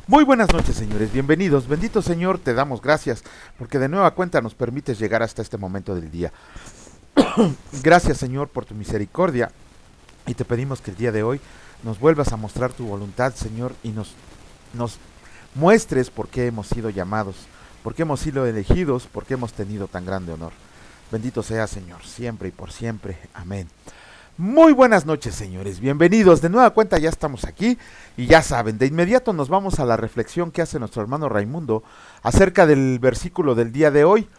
Muy buenas noches, señores, bienvenidos. Bendito Señor, te damos gracias porque de nueva cuenta nos permites llegar hasta este momento del día. Gracias, Señor, por tu misericordia, y te pedimos que el día de hoy nos vuelvas a mostrar tu voluntad, Señor, y nos muestres por qué hemos sido llamados, por qué hemos sido elegidos, por qué hemos tenido tan grande honor. Bendito sea, Señor, siempre y por siempre. Amén. Muy buenas noches, señores, bienvenidos. De nueva cuenta ya estamos aquí y ya saben, de inmediato nos vamos a la reflexión que hace nuestro hermano Raimundo acerca del versículo del día de hoy,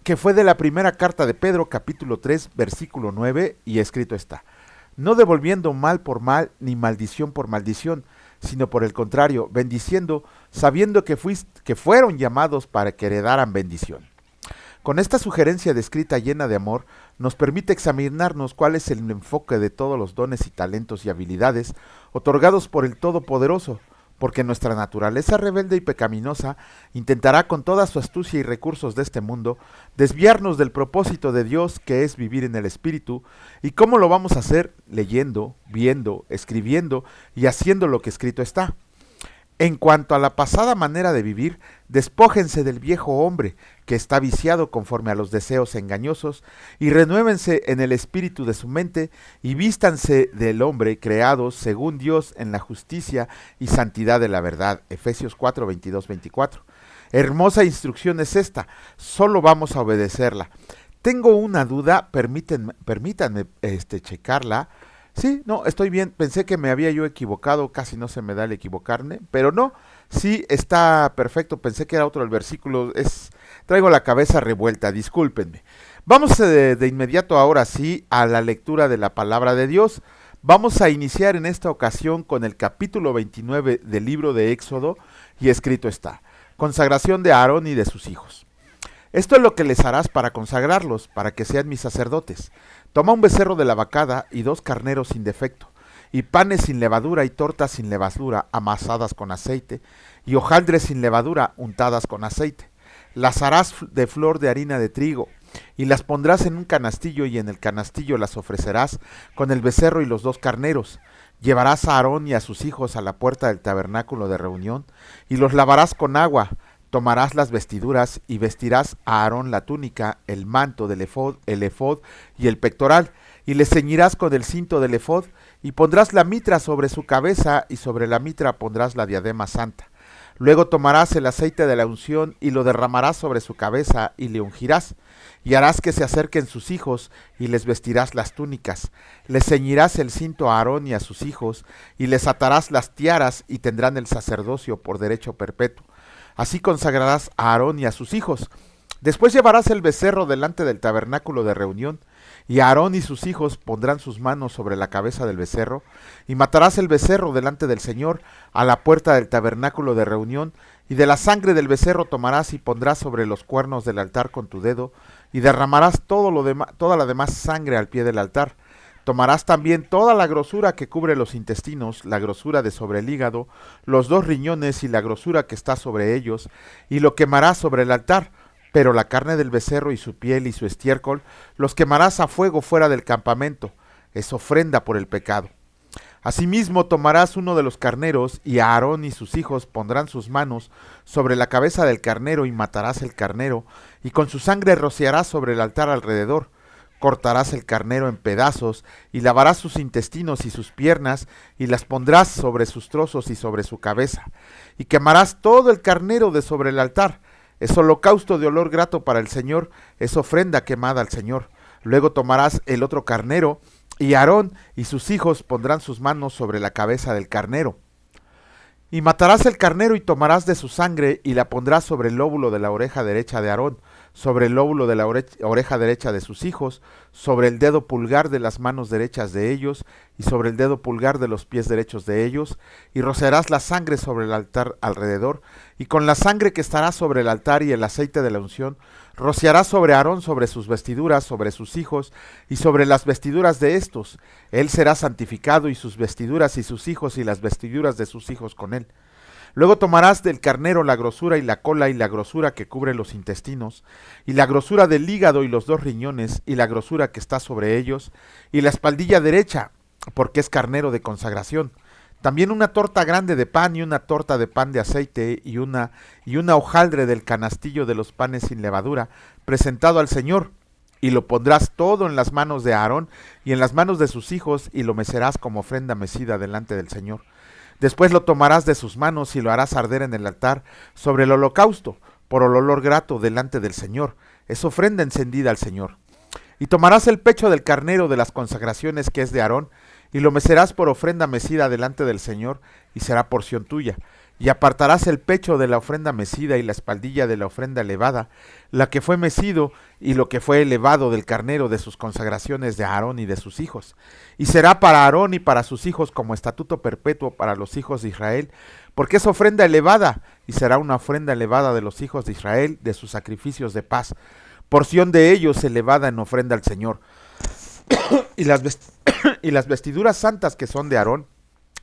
que fue de la primera carta de Pedro, capítulo 3, versículo 9, y escrito está: no devolviendo mal por mal, ni maldición por maldición, sino por el contrario, bendiciendo, sabiendo que fueron llamados para que heredaran bendición. Con esta sugerencia descrita llena de amor, nos permite examinarnos cuál es el enfoque de todos los dones y talentos y habilidades otorgados por el Todopoderoso, porque nuestra naturaleza rebelde y pecaminosa intentará con toda su astucia y recursos de este mundo desviarnos del propósito de Dios, que es vivir en el Espíritu. ¿Y cómo lo vamos a hacer? Leyendo, viendo, escribiendo y haciendo lo que escrito está. En cuanto a la pasada manera de vivir, despójense del viejo hombre, que está viciado conforme a los deseos engañosos, y renuévense en el espíritu de su mente, y vístanse del hombre creado según Dios en la justicia y santidad de la verdad. Efesios 4, 22, 24. Hermosa instrucción es esta, solo vamos a obedecerla. Tengo una duda, permítanme checarla. Sí, no, estoy bien, pensé que me había yo equivocado, casi no se me da el equivocarme, pero no, sí, está perfecto, pensé que era otro el versículo, traigo la cabeza revuelta, discúlpenme. Vamos de inmediato ahora sí a la lectura de la palabra de Dios. Vamos a iniciar en esta ocasión con el capítulo 29 del libro de Éxodo, y escrito está: consagración de Aarón y de sus hijos. Esto es lo que les harás para consagrarlos, para que sean mis sacerdotes. Toma un becerro de la vacada y 2 carneros sin defecto, y panes sin levadura y tortas sin levadura amasadas con aceite, y hojaldres sin levadura untadas con aceite. Las harás de flor de harina de trigo, y las pondrás en un canastillo, y en el canastillo las ofrecerás con el becerro y los 2 carneros. Llevarás a Aarón y a sus hijos a la puerta del tabernáculo de reunión, y los lavarás con agua. Tomarás las vestiduras y vestirás a Aarón la túnica, el manto del efod, el efod y el pectoral, y le ceñirás con el cinto del efod, y pondrás la mitra sobre su cabeza, y sobre la mitra pondrás la diadema santa. Luego tomarás el aceite de la unción y lo derramarás sobre su cabeza, y le ungirás, y harás que se acerquen sus hijos, y les vestirás las túnicas. Les ceñirás el cinto a Aarón y a sus hijos, y les atarás las tiaras, y tendrán el sacerdocio por derecho perpetuo. Así consagrarás a Aarón y a sus hijos. Después llevarás el becerro delante del tabernáculo de reunión, y Aarón y sus hijos pondrán sus manos sobre la cabeza del becerro, y matarás el becerro delante del Señor a la puerta del tabernáculo de reunión, y de la sangre del becerro tomarás y pondrás sobre los cuernos del altar con tu dedo, y derramarás toda la demás sangre al pie del altar. Tomarás también toda la grosura que cubre los intestinos, la grosura de sobre el hígado, los 2 riñones y la grosura que está sobre ellos, y lo quemarás sobre el altar. Pero la carne del becerro y su piel y su estiércol los quemarás a fuego fuera del campamento. Es ofrenda por el pecado. Asimismo tomarás uno de los carneros, y Aarón y sus hijos pondrán sus manos sobre la cabeza del carnero, y matarás el carnero, y con su sangre rociarás sobre el altar alrededor. Cortarás el carnero en pedazos, y lavarás sus intestinos y sus piernas, y las pondrás sobre sus trozos y sobre su cabeza. Y quemarás todo el carnero de sobre el altar. Es holocausto de olor grato para el Señor, es ofrenda quemada al Señor. Luego tomarás el otro carnero, y Aarón y sus hijos pondrán sus manos sobre la cabeza del carnero. Y matarás el carnero y tomarás de su sangre y la pondrás sobre el lóbulo de la oreja derecha de Aarón, sobre el lóbulo de la oreja derecha de sus hijos, sobre el dedo pulgar de las manos derechas de ellos y sobre el dedo pulgar de los pies derechos de ellos, y rociarás la sangre sobre el altar alrededor, y con la sangre que estará sobre el altar y el aceite de la unción, rociarás sobre Aarón, sobre sus vestiduras, sobre sus hijos y sobre las vestiduras de estos. Él será santificado, y sus vestiduras y sus hijos y las vestiduras de sus hijos con él. Luego tomarás del carnero la grosura y la cola y la grosura que cubre los intestinos, y la grosura del hígado y los 2 riñones, y la grosura que está sobre ellos, y la espaldilla derecha, porque es carnero de consagración. También una torta grande de pan y una torta de pan de aceite y una hojaldre del canastillo de los panes sin levadura, presentado al Señor. Y lo pondrás todo en las manos de Aarón y en las manos de sus hijos, y lo mecerás como ofrenda mecida delante del Señor. Después lo tomarás de sus manos y lo harás arder en el altar sobre el holocausto, por olor grato delante del Señor. Es ofrenda encendida al Señor. Y tomarás el pecho del carnero de las consagraciones que es de Aarón, y lo mecerás por ofrenda mecida delante del Señor, y será porción tuya. Y apartarás el pecho de la ofrenda mecida y la espaldilla de la ofrenda elevada, la que fue mecido y lo que fue elevado del carnero de sus consagraciones de Aarón y de sus hijos. Y será para Aarón y para sus hijos como estatuto perpetuo para los hijos de Israel, porque es ofrenda elevada, y será una ofrenda elevada de los hijos de Israel, de sus sacrificios de paz, porción de ellos elevada en ofrenda al Señor. y las vestiduras santas que son de Aarón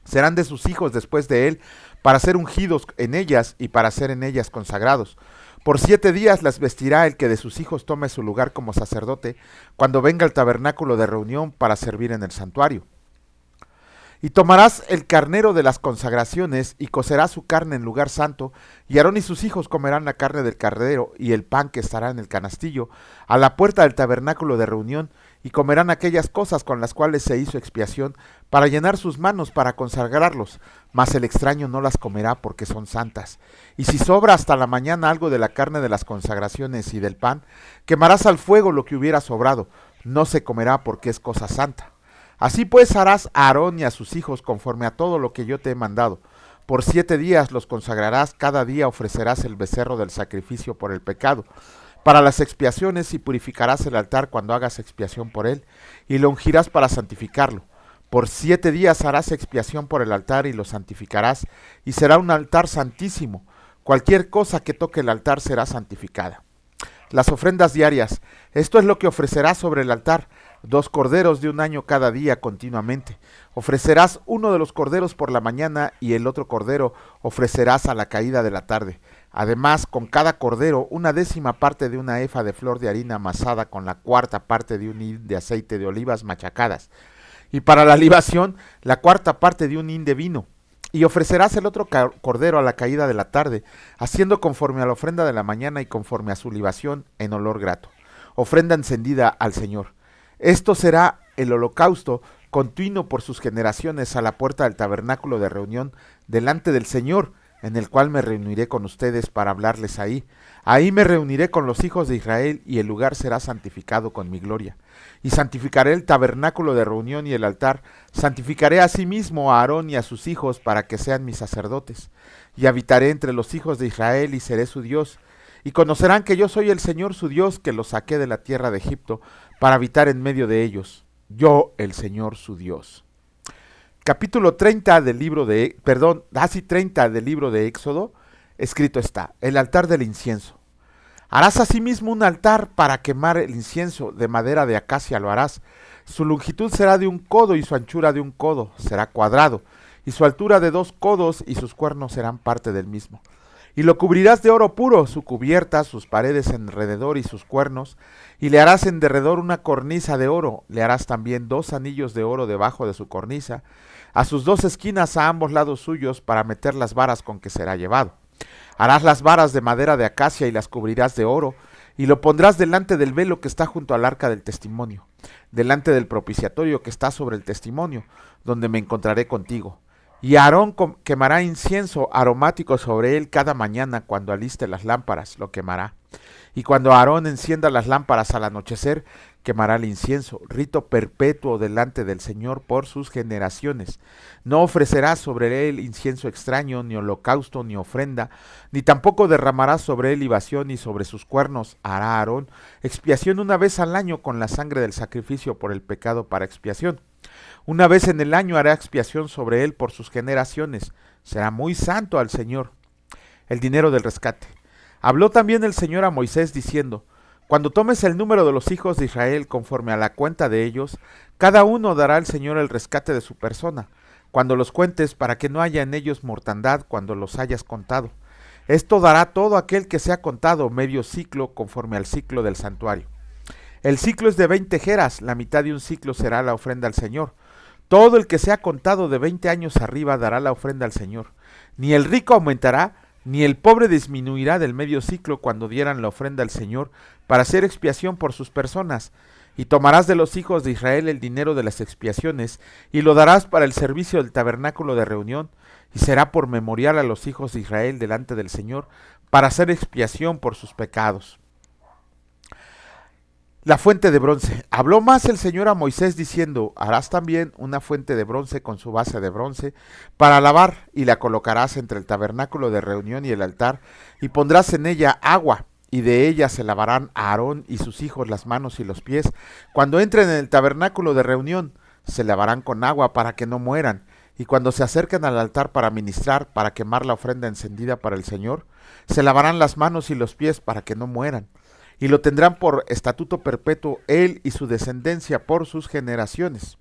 serán de sus hijos después de él, para ser ungidos en ellas y para ser en ellas consagrados. Por 7 días las vestirá el que de sus hijos tome su lugar como sacerdote, cuando venga al tabernáculo de reunión para servir en el santuario. Y tomarás el carnero de las consagraciones y cocerás su carne en lugar santo, y Aarón y sus hijos comerán la carne del carnero y el pan que estará en el canastillo, a la puerta del tabernáculo de reunión, y comerán aquellas cosas con las cuales se hizo expiación, para llenar sus manos para consagrarlos, mas el extraño no las comerá porque son santas. Y si sobra hasta la mañana algo de la carne de las consagraciones y del pan, quemarás al fuego lo que hubiera sobrado, no se comerá porque es cosa santa. Así pues harás a Aarón y a sus hijos conforme a todo lo que yo te he mandado. Por 7 días los consagrarás, cada día ofrecerás el becerro del sacrificio por el pecado, para las expiaciones, y purificarás el altar cuando hagas expiación por él, y lo ungirás para santificarlo. Por 7 días harás expiación por el altar y lo santificarás, y será un altar santísimo. Cualquier cosa que toque el altar será santificada. Las ofrendas diarias, esto es lo que ofrecerás sobre el altar: 2 corderos de 1 año cada día continuamente. Ofrecerás uno de los corderos por la mañana y el otro cordero ofrecerás a la caída de la tarde. Además, con cada cordero, 1/10 parte de una efa de flor de harina amasada con la 1/4 parte de un hin de aceite de olivas machacadas. Y para la libación, la 1/4 parte de un hin de vino. Y ofrecerás el otro cordero a la caída de la tarde, haciendo conforme a la ofrenda de la mañana y conforme a su libación en olor grato. Ofrenda encendida al Señor. Esto será el holocausto continuo por sus generaciones a la puerta del tabernáculo de reunión delante del Señor, en el cual me reuniré con ustedes para hablarles ahí. Ahí me reuniré con los hijos de Israel, y el lugar será santificado con mi gloria. Y santificaré el tabernáculo de reunión y el altar. Santificaré asimismo a Aarón y a sus hijos para que sean mis sacerdotes. Y habitaré entre los hijos de Israel y seré su Dios. Y conocerán que yo soy el Señor su Dios, que los saqué de la tierra de Egipto para habitar en medio de ellos. Yo, el Señor su Dios. Capítulo 30 del libro de, 30 del libro de Éxodo, escrito está: el altar del incienso. Harás asimismo un altar para quemar el incienso, de madera de acacia lo harás. Su longitud será de 1 codo y su anchura de 1 codo, será cuadrado, y su altura de 2 codos, y sus cuernos serán parte del mismo. Y lo cubrirás de oro puro, su cubierta, sus paredes en derredor y sus cuernos, y le harás en derredor una cornisa de oro. Le harás también 2 anillos de oro debajo de su cornisa, a sus 2 esquinas a ambos lados suyos, para meter las varas con que será llevado. Harás las varas de madera de acacia y las cubrirás de oro, y lo pondrás delante del velo que está junto al arca del testimonio, delante del propiciatorio que está sobre el testimonio, donde me encontraré contigo. Y Aarón quemará incienso aromático sobre él cada mañana cuando aliste las lámparas, lo quemará. Y cuando Aarón encienda las lámparas al anochecer, quemará el incienso, rito perpetuo delante del Señor por sus generaciones. No ofrecerá sobre él incienso extraño, ni holocausto, ni ofrenda, ni tampoco derramará sobre él libación, ni sobre sus cuernos hará Aarón expiación 1 vez al año con la sangre del sacrificio por el pecado para expiación. 1 vez en el año hará expiación sobre él por sus generaciones. Será muy santo al Señor. El dinero del rescate. Habló también el Señor a Moisés diciendo: cuando tomes el número de los hijos de Israel conforme a la cuenta de ellos, cada uno dará al Señor el rescate de su persona, cuando los cuentes, para que no haya en ellos mortandad cuando los hayas contado. Esto dará todo aquel que sea contado, medio ciclo conforme al ciclo del santuario. El ciclo es de 20 jeras, la mitad de un ciclo será la ofrenda al Señor. Todo el que sea contado de 20 años arriba dará la ofrenda al Señor. Ni el rico aumentará, ni el pobre disminuirá del medio ciclo cuando dieran la ofrenda al Señor para hacer expiación por sus personas. Y tomarás de los hijos de Israel el dinero de las expiaciones, y lo darás para el servicio del tabernáculo de reunión, y será por memorial a los hijos de Israel delante del Señor, para hacer expiación por sus pecados. La fuente de bronce. Habló más el Señor a Moisés diciendo: harás también una fuente de bronce con su base de bronce para lavar, y la colocarás entre el tabernáculo de reunión y el altar, y pondrás en ella agua, y de ella se lavarán a Aarón y sus hijos las manos y los pies. Cuando entren en el tabernáculo de reunión, se lavarán con agua para que no mueran, y cuando se acerquen al altar para ministrar, para quemar la ofrenda encendida para el Señor, se lavarán las manos y los pies para que no mueran. Y lo tendrán por estatuto perpetuo él y su descendencia por sus generaciones.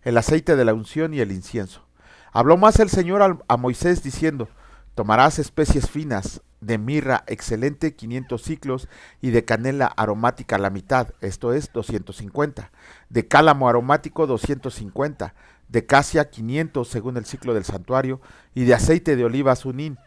El aceite de la unción y el incienso. Habló más el Señor a Moisés diciendo: tomarás especies finas, de mirra excelente 500 ciclos, y de canela aromática la mitad, esto es 250, de cálamo aromático 250, de casia 500 según el ciclo del santuario, y de aceite de olivas un hin.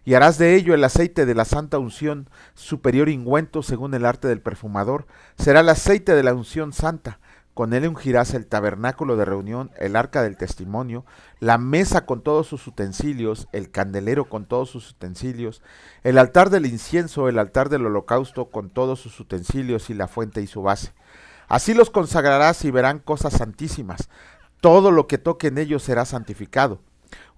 Y harás de ello el aceite de la santa unción, superior ungüento según el arte del perfumador. Será el aceite de la unción santa. Con él ungirás el tabernáculo de reunión, el arca del testimonio, la mesa con todos sus utensilios, el candelero con todos sus utensilios, el altar del incienso, el altar del holocausto con todos sus utensilios y la fuente y su base. Así los consagrarás y verán cosas santísimas. Todo lo que toque en ellos será santificado.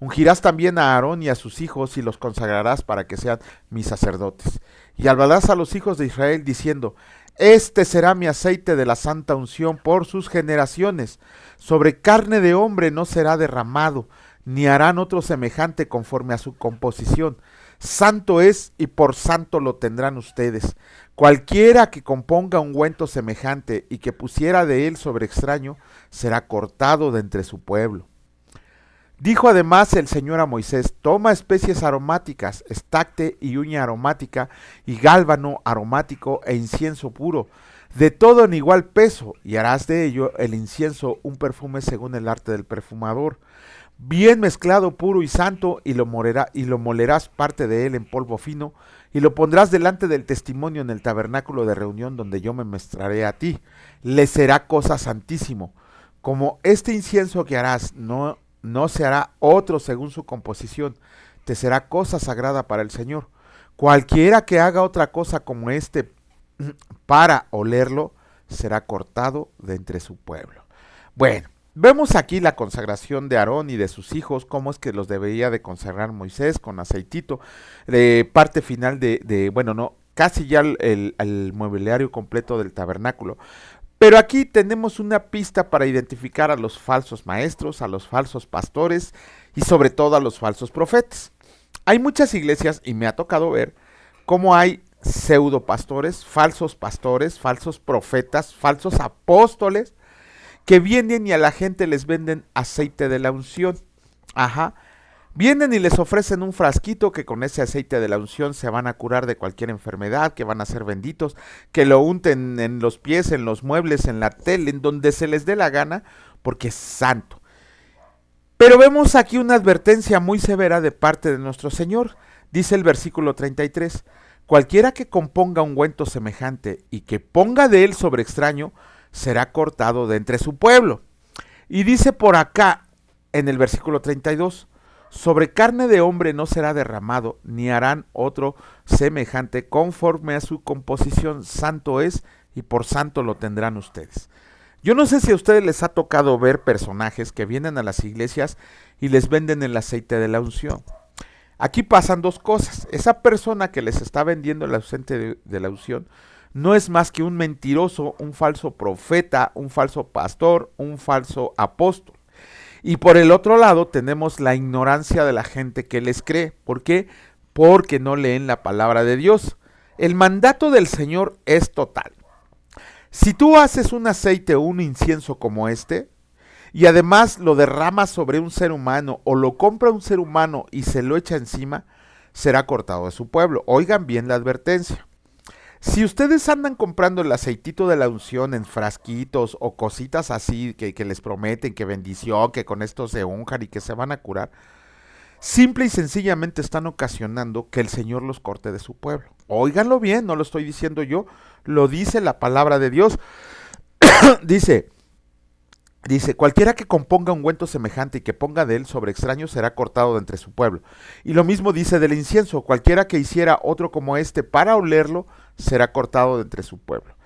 Ungirás también a Aarón y a sus hijos y los consagrarás para que sean mis sacerdotes. Y hablarás a los hijos de Israel diciendo: este será mi aceite de la santa unción por sus generaciones. Sobre carne de hombre no será derramado, ni harán otro semejante conforme a su composición. Santo es y por santo lo tendrán ustedes. Cualquiera que componga ungüento semejante y que pusiera de él sobre extraño, será cortado de entre su pueblo. Dijo además el Señor a Moisés: toma especies aromáticas, estacte y uña aromática, y gálbano aromático e incienso puro, de todo en igual peso, y harás de ello el incienso un perfume según el arte del perfumador, bien mezclado, puro y santo, y lo molerás parte de él en polvo fino, y lo pondrás delante del testimonio en el tabernáculo de reunión donde yo me mostraré a ti. Le será cosa santísimo. Como este incienso que harás no se hará otro según su composición, te será cosa sagrada para el Señor. Cualquiera que haga otra cosa como este para olerlo, será cortado de entre su pueblo. Bueno, vemos aquí la consagración de Aarón y de sus hijos, cómo es que los debería de consagrar Moisés con aceitito, parte final casi ya el mobiliario completo del tabernáculo. Pero aquí tenemos una pista para identificar a los falsos maestros, a los falsos pastores y sobre todo a los falsos profetas. Hay muchas iglesias y me ha tocado ver cómo hay pseudo pastores, falsos profetas, falsos apóstoles que vienen y a la gente les venden aceite de la unción. Vienen y les ofrecen un frasquito que con ese aceite de la unción se van a curar de cualquier enfermedad, que van a ser benditos, que lo unten en los pies, en los muebles, en la tele, en donde se les dé la gana, porque es santo. Pero vemos aquí una advertencia muy severa de parte de nuestro Señor. Dice el versículo 33, cualquiera que componga ungüento semejante y que ponga de él sobre extraño, será cortado de entre su pueblo. Y dice por acá, en el versículo 32, sobre carne de hombre no será derramado, ni harán otro semejante conforme a su composición. Santo es, y por santo lo tendrán ustedes. Yo no sé si a ustedes les ha tocado ver personajes que vienen a las iglesias y les venden el aceite de la unción. Aquí pasan dos cosas. Esa persona que les está vendiendo el aceite de la unción no es más que un mentiroso, un falso profeta, un falso pastor, un falso apóstol. Y por el otro lado tenemos la ignorancia de la gente que les cree. ¿Por qué? Porque no leen la palabra de Dios. El mandato del Señor es total. Si tú haces un aceite o un incienso como este, y además lo derramas sobre un ser humano, o lo compra un ser humano y se lo echa encima, será cortado de su pueblo. Oigan bien la advertencia. Si ustedes andan comprando el aceitito de la unción en frasquitos o cositas así que les prometen que bendición, que con esto se unjan y que se van a curar, simple y sencillamente están ocasionando que el Señor los corte de su pueblo. Óiganlo bien, no lo estoy diciendo yo, lo dice la palabra de Dios. Dice, cualquiera que componga ungüento semejante y que ponga de él sobre extraños será cortado de entre su pueblo. Y lo mismo dice del incienso, cualquiera que hiciera otro como este para olerlo será cortado de entre su pueblo.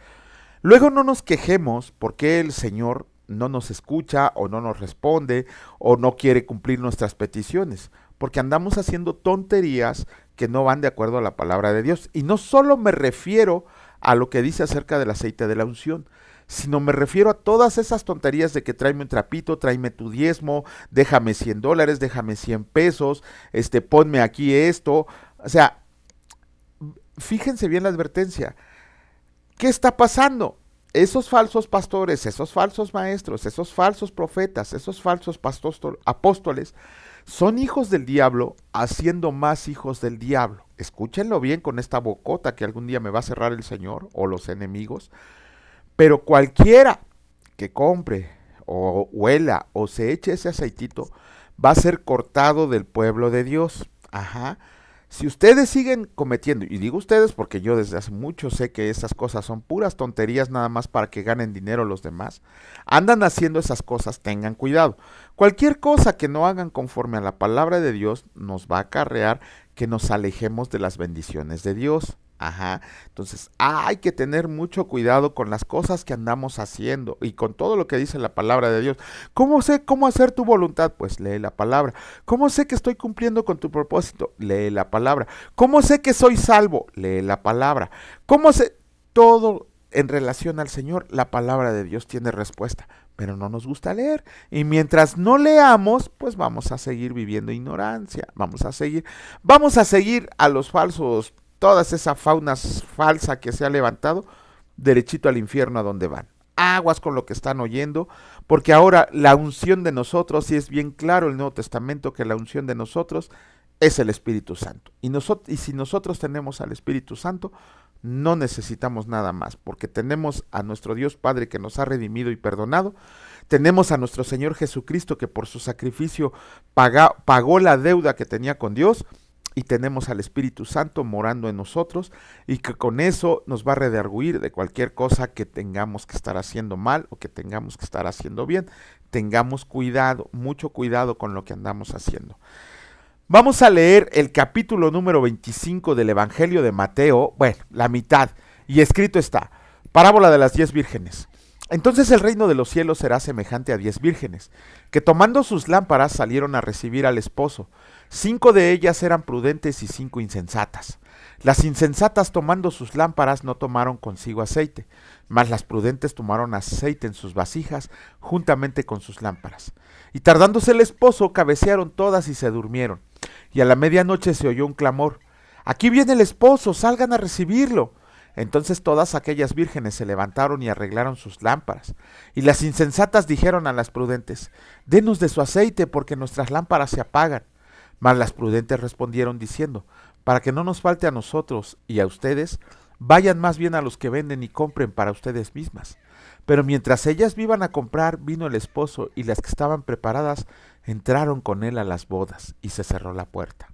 Luego no nos quejemos porque el Señor no nos escucha o no nos responde o no quiere cumplir nuestras peticiones, porque andamos haciendo tonterías que no van de acuerdo a la palabra de Dios. Y no solo me refiero a lo que dice acerca del aceite de la unción, sino me refiero a todas esas tonterías de que tráeme un trapito, tráeme tu diezmo, déjame $100, déjame 100 pesos, ponme aquí esto. O sea, fíjense bien la advertencia. ¿Qué está pasando? Esos falsos pastores, esos falsos maestros, esos falsos profetas, esos falsos apóstoles, son hijos del diablo haciendo más hijos del diablo. Escúchenlo bien con esta bocota que algún día me va a cerrar el Señor o los enemigos. Pero cualquiera que compre o huela o se eche ese aceitito va a ser cortado del pueblo de Dios. Ajá. Si ustedes siguen cometiendo, y digo ustedes porque yo desde hace mucho sé que esas cosas son puras tonterías nada más para que ganen dinero los demás, andan haciendo esas cosas, tengan cuidado. Cualquier cosa que no hagan conforme a la palabra de Dios nos va a acarrear que nos alejemos de las bendiciones de Dios. Ajá, entonces hay que tener mucho cuidado con las cosas que andamos haciendo y con todo lo que dice la palabra de Dios. ¿Cómo sé cómo hacer tu voluntad? Pues lee la palabra. ¿Cómo sé que estoy cumpliendo con tu propósito? Lee la palabra. ¿Cómo sé que soy salvo? Lee la palabra. ¿Cómo sé? Todo en relación al Señor, la palabra de Dios tiene respuesta, pero no nos gusta leer. Y mientras no leamos, pues vamos a seguir viviendo ignorancia. Vamos a seguir a los falsos, toda esa fauna falsa que se ha levantado, derechito al infierno a donde van. Aguas con lo que están oyendo, porque ahora la unción de nosotros, y es bien claro el Nuevo Testamento que la unción de nosotros es el Espíritu Santo. Y si nosotros tenemos al Espíritu Santo, no necesitamos nada más, porque tenemos a nuestro Dios Padre que nos ha redimido y perdonado, tenemos a nuestro Señor Jesucristo que por su sacrificio pagó la deuda que tenía con Dios, y tenemos al Espíritu Santo morando en nosotros y que con eso nos va a redarguir de cualquier cosa que tengamos que estar haciendo mal o que tengamos que estar haciendo bien. Tengamos cuidado, mucho cuidado con lo que andamos haciendo. Vamos a leer el capítulo número 25 del Evangelio de Mateo, bueno, la mitad, y escrito está, parábola de las 10 vírgenes. Entonces el reino de los cielos será semejante a 10 vírgenes, que tomando sus lámparas salieron a recibir al esposo. 5 de ellas eran prudentes y 5 insensatas. Las insensatas tomando sus lámparas no tomaron consigo aceite, mas las prudentes tomaron aceite en sus vasijas juntamente con sus lámparas. Y tardándose el esposo, cabecearon todas y se durmieron. Y a la medianoche se oyó un clamor: «Aquí viene el esposo, salgan a recibirlo». Entonces todas aquellas vírgenes se levantaron y arreglaron sus lámparas. Y las insensatas dijeron a las prudentes: «Denos de su aceite, porque nuestras lámparas se apagan». Mas las prudentes respondieron diciendo: «Para que no nos falte a nosotros y a ustedes, vayan más bien a los que venden y compren para ustedes mismas». Pero mientras ellas iban a comprar, vino el esposo, y las que estaban preparadas entraron con él a las bodas, y se cerró la puerta.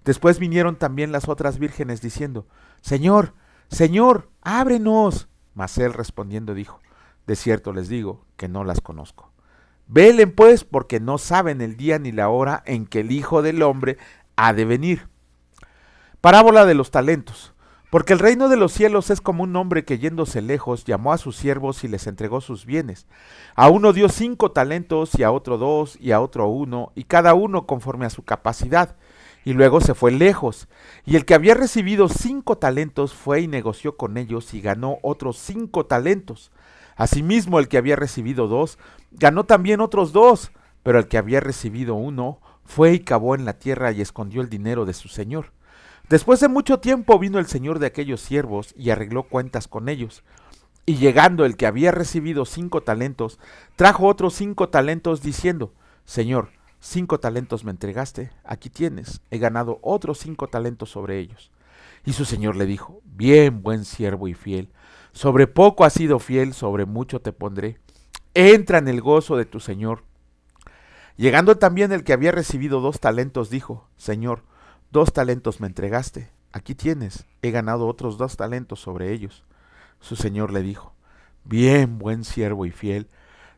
Después vinieron también las otras vírgenes diciendo: «Señor, Señor, ábrenos». Mas él respondiendo dijo: «De cierto les digo que no las conozco. Velen pues, porque no saben el día ni la hora en que el Hijo del Hombre ha de venir». Parábola de los talentos. Porque el reino de los cielos es como un hombre que yéndose lejos llamó a sus siervos y les entregó sus bienes. A uno dio 5 talentos, y a otro 2, y a otro 1, y cada uno conforme a su capacidad. Y luego se fue lejos. Y el que había recibido 5 talentos fue y negoció con ellos y ganó otros 5 talentos. Asimismo el que había recibido 2 ganó también otros 2, pero el que había recibido 1 fue y cavó en la tierra y escondió el dinero de su señor. Después de mucho tiempo vino el señor de aquellos siervos y arregló cuentas con ellos. Y llegando el que había recibido 5 talentos, trajo otros 5 talentos diciendo: «Señor, 5 talentos me entregaste, aquí tienes, he ganado otros 5 talentos sobre ellos». Y su señor le dijo, bien, buen siervo y fiel, sobre poco has sido fiel, sobre mucho te pondré. Entra en el gozo de tu señor. Llegando también el que había recibido 2 talentos, dijo, Señor, 2 talentos me entregaste, aquí tienes, he ganado otros 2 talentos sobre ellos. Su señor le dijo, bien, buen siervo y fiel,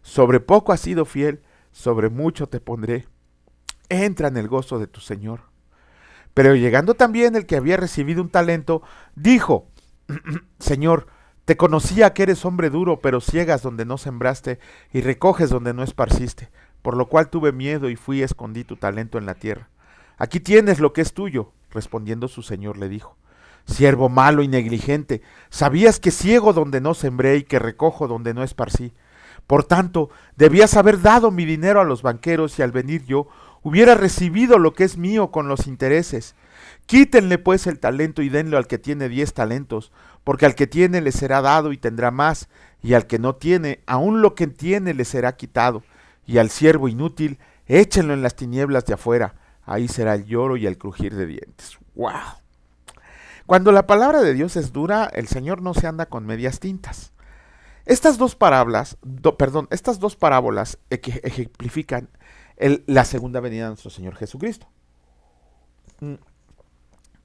sobre poco has sido fiel, sobre mucho te pondré. Entra en el gozo de tu señor. Pero llegando también el que había recibido un talento, dijo, Señor, te conocía que eres hombre duro, pero ciegas donde no sembraste y recoges donde no esparciste, por lo cual tuve miedo y fui y escondí tu talento en la tierra. Aquí tienes lo que es tuyo. Respondiendo su señor le dijo, siervo malo y negligente, sabías que ciego donde no sembré y que recojo donde no esparcí. Por tanto, debías haber dado mi dinero a los banqueros y al venir yo hubiera recibido lo que es mío con los intereses. Quítenle pues el talento y denlo al que tiene 10 talentos, porque al que tiene le será dado y tendrá más, y al que no tiene, aun lo que tiene le será quitado. Y al siervo inútil, échenlo en las tinieblas de afuera, ahí será el lloro y el crujir de dientes. ¡Wow! Cuando la palabra de Dios es dura, el Señor no se anda con medias tintas. Estas dos parábolas ejemplifican la segunda venida de nuestro Señor Jesucristo.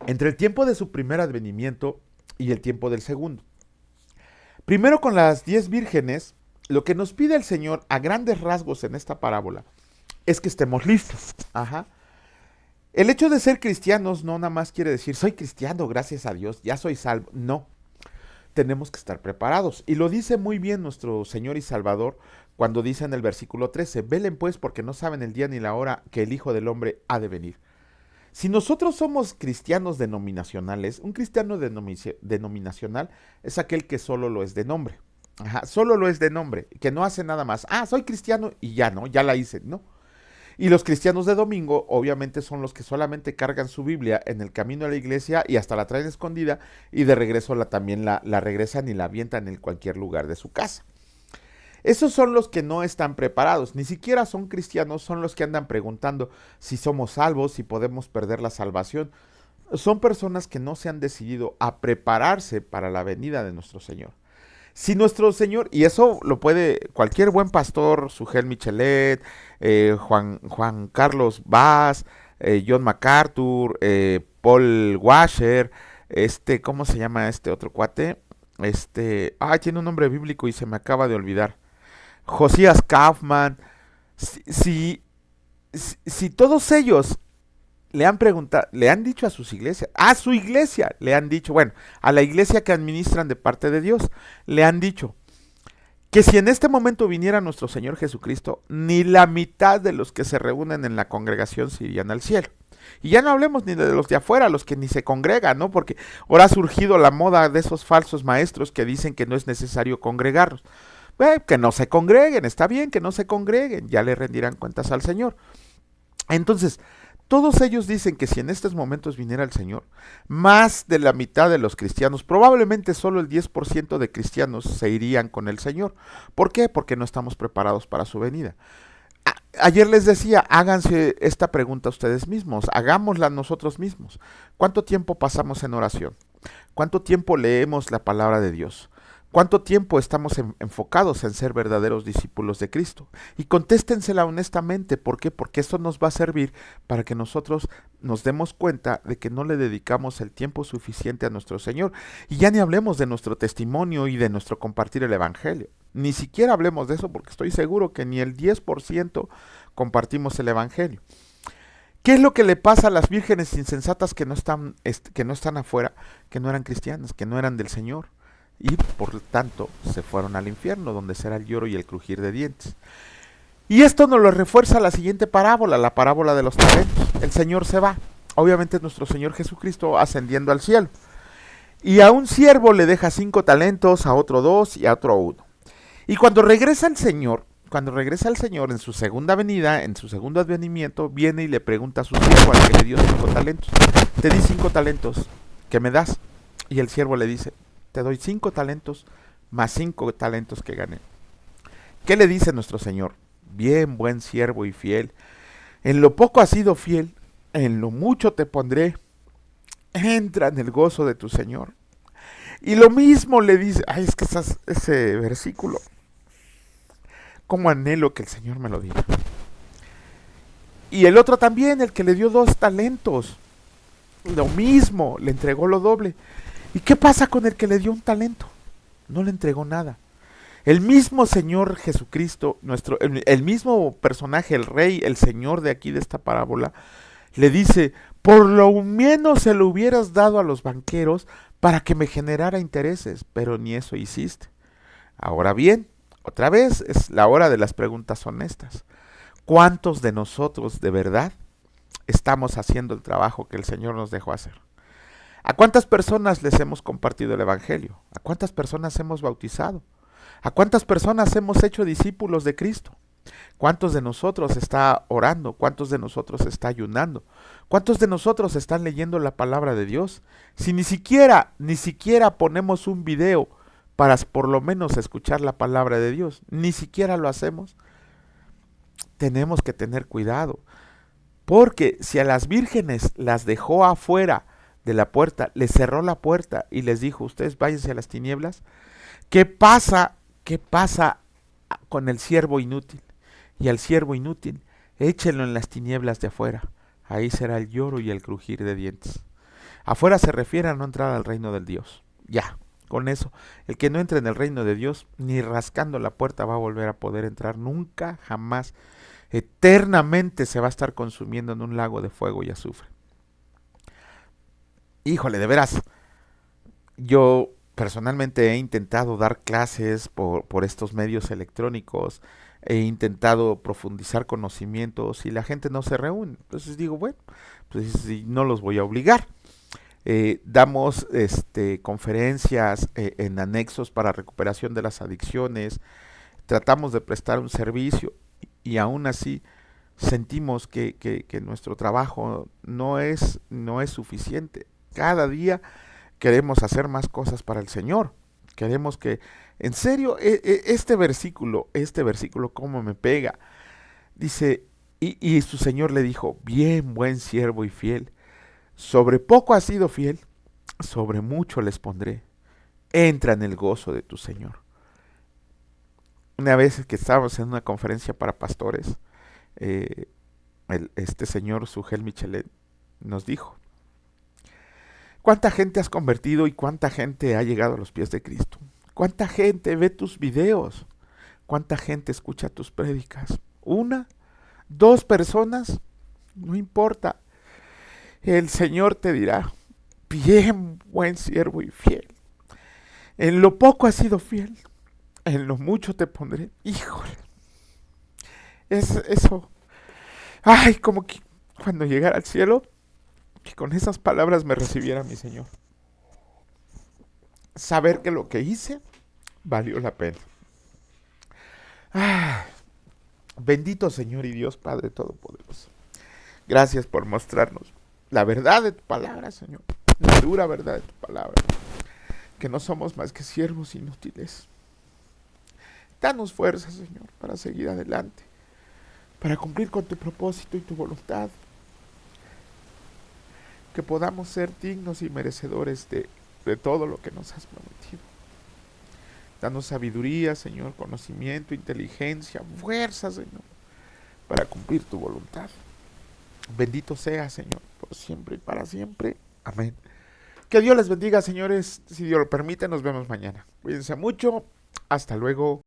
Entre el tiempo de su primer advenimiento y el tiempo del segundo. Primero con las 10 vírgenes, lo que nos pide el Señor a grandes rasgos en esta parábola es que estemos listos. Ajá. El hecho de ser cristianos no nada más quiere decir soy cristiano, gracias a Dios, ya soy salvo. No, tenemos que estar preparados. Y lo dice muy bien nuestro Señor y Salvador cuando dice en el versículo 13, velen pues porque no saben el día ni la hora que el Hijo del Hombre ha de venir. Si nosotros somos cristianos denominacionales, un cristiano denominacional es aquel que solo lo es de nombre. Ajá, solo lo es de nombre, que no hace nada más. Ah, soy cristiano y ya no, ya la hice, no. Y los cristianos de domingo obviamente son los que solamente cargan su Biblia en el camino a la iglesia y hasta la traen escondida y de regreso también la regresan y la avientan en cualquier lugar de su casa. Esos son los que no están preparados, ni siquiera son cristianos, son los que andan preguntando si somos salvos, si podemos perder la salvación. Son personas que no se han decidido a prepararse para la venida de nuestro Señor. Si nuestro Señor, y eso lo puede cualquier buen pastor, Sugel Michelet, Juan Carlos Vaz, John MacArthur, Paul Washer, ¿cómo se llama este otro cuate? Tiene un nombre bíblico y se me acaba de olvidar. Josías Kaufman. Si todos ellos le han preguntado, le han dicho a sus iglesias, a su iglesia, le han dicho, bueno, a la iglesia que administran de parte de Dios, le han dicho que si en este momento viniera nuestro Señor Jesucristo, ni la mitad de los que se reúnen en la congregación se irían al cielo. Y ya no hablemos ni de los de afuera, los que ni se congregan, ¿no? Porque ahora ha surgido la moda de esos falsos maestros que dicen que no es necesario congregarnos. Que no se congreguen, está bien que no se congreguen, ya le rendirán cuentas al Señor. Entonces, todos ellos dicen que si en estos momentos viniera el Señor, más de la mitad de los cristianos, probablemente solo el 10% de cristianos se irían con el Señor. ¿Por qué? Porque no estamos preparados para su venida. Ayer les decía, háganse esta pregunta ustedes mismos, hagámosla nosotros mismos. ¿Cuánto tiempo pasamos en oración? ¿Cuánto tiempo leemos la palabra de Dios? ¿Cuánto tiempo estamos enfocados en ser verdaderos discípulos de Cristo? Y contéstensela honestamente. ¿Por qué? Porque eso nos va a servir para que nosotros nos demos cuenta de que no le dedicamos el tiempo suficiente a nuestro Señor. Y ya ni hablemos de nuestro testimonio y de nuestro compartir el Evangelio. Ni siquiera hablemos de eso porque estoy seguro que ni el 10% compartimos el Evangelio. ¿Qué es lo que le pasa a las vírgenes insensatas que no están afuera, que no eran cristianas, que no eran del Señor? Y por tanto se fueron al infierno, donde será el lloro y el crujir de dientes. Y esto nos lo refuerza la siguiente parábola, la parábola de los talentos. El Señor se va, obviamente nuestro Señor Jesucristo ascendiendo al cielo. Y a un siervo le deja 5 talentos, a otro 2 y a otro 1. Y cuando regresa el Señor en su segunda venida, en su segundo advenimiento, viene y le pregunta a su siervo al que le dio 5 talentos. Te di 5 talentos, ¿qué me das? Y el siervo le dice, te doy 5 talentos más 5 talentos que gané. ¿Qué le dice nuestro Señor? Bien, buen siervo y fiel. En lo poco has sido fiel, en lo mucho te pondré. entra en el gozo de tu Señor. Y lo mismo le dice, ay, es que ese versículo, cómo anhelo que el Señor me lo diga. Y el otro también, el que le dio 2 talentos, lo mismo, le entregó lo doble. ¿Y qué pasa con el que le dio 1 talento? No le entregó nada. El mismo Señor Jesucristo, el mismo personaje, el rey, el Señor de aquí de esta parábola, le dice, por lo menos se lo hubieras dado a los banqueros para que me generara intereses, pero ni eso hiciste. Ahora bien, otra vez es la hora de las preguntas honestas. ¿Cuántos de nosotros de verdad estamos haciendo el trabajo que el Señor nos dejó hacer? ¿A cuántas personas les hemos compartido el Evangelio? ¿A cuántas personas hemos bautizado? ¿A cuántas personas hemos hecho discípulos de Cristo? ¿Cuántos de nosotros está orando? ¿Cuántos de nosotros está ayunando? ¿Cuántos de nosotros están leyendo la palabra de Dios? Si ni siquiera ponemos un video para por lo menos escuchar la palabra de Dios, ni siquiera lo hacemos, tenemos que tener cuidado. Porque si a las vírgenes las dejó afuera de la puerta, les cerró la puerta y les dijo, ustedes váyanse a las tinieblas, ¿qué pasa con el siervo inútil? Y al siervo inútil, échenlo en las tinieblas de afuera. Ahí será el lloro y el crujir de dientes. Afuera se refiere a no entrar al reino del Dios. Ya, con eso, el que no entre en el reino de Dios, ni rascando la puerta va a volver a poder entrar nunca, jamás. Eternamente se va a estar consumiendo en un lago de fuego y azufre. Híjole, de veras, yo personalmente he intentado dar clases por estos medios electrónicos, he intentado profundizar conocimientos y la gente no se reúne. Entonces digo, bueno, pues no los voy a obligar. Damos conferencias en anexos para recuperación de las adicciones, tratamos de prestar un servicio y aún así sentimos que nuestro trabajo no es suficiente. Cada día queremos hacer más cosas para el Señor. Queremos que, en serio, este versículo, cómo me pega. Dice, y su Señor le dijo, bien, buen siervo y fiel, sobre poco has sido fiel, sobre mucho les pondré. Entra en el gozo de tu Señor. Una vez que estábamos en una conferencia para pastores, este señor Sugel Michelet nos dijo, ¿cuánta gente has convertido y cuánta gente ha llegado a los pies de Cristo? ¿Cuánta gente ve tus videos? ¿Cuánta gente escucha tus prédicas? ¿1? ¿2 personas? No importa. El Señor te dirá, bien, buen siervo y fiel. En lo poco has sido fiel, en lo mucho te pondré. Híjole. Eso. Ay, como que cuando llegara al cielo, que con esas palabras me recibiera mi Señor. Saber que lo que hice valió la pena. Ah, bendito Señor y Dios Padre Todopoderoso. Gracias por mostrarnos la verdad de tu palabra, Señor. La dura verdad de tu palabra. Que no somos más que siervos inútiles. Danos fuerza, Señor, para seguir adelante. Para cumplir con tu propósito y tu voluntad. Que podamos ser dignos y merecedores de todo lo que nos has prometido. Danos sabiduría, Señor, conocimiento, inteligencia, fuerza, Señor, para cumplir tu voluntad. Bendito sea, Señor, por siempre y para siempre. Amén. Que Dios les bendiga, señores. Si Dios lo permite, nos vemos mañana. Cuídense mucho. Hasta luego.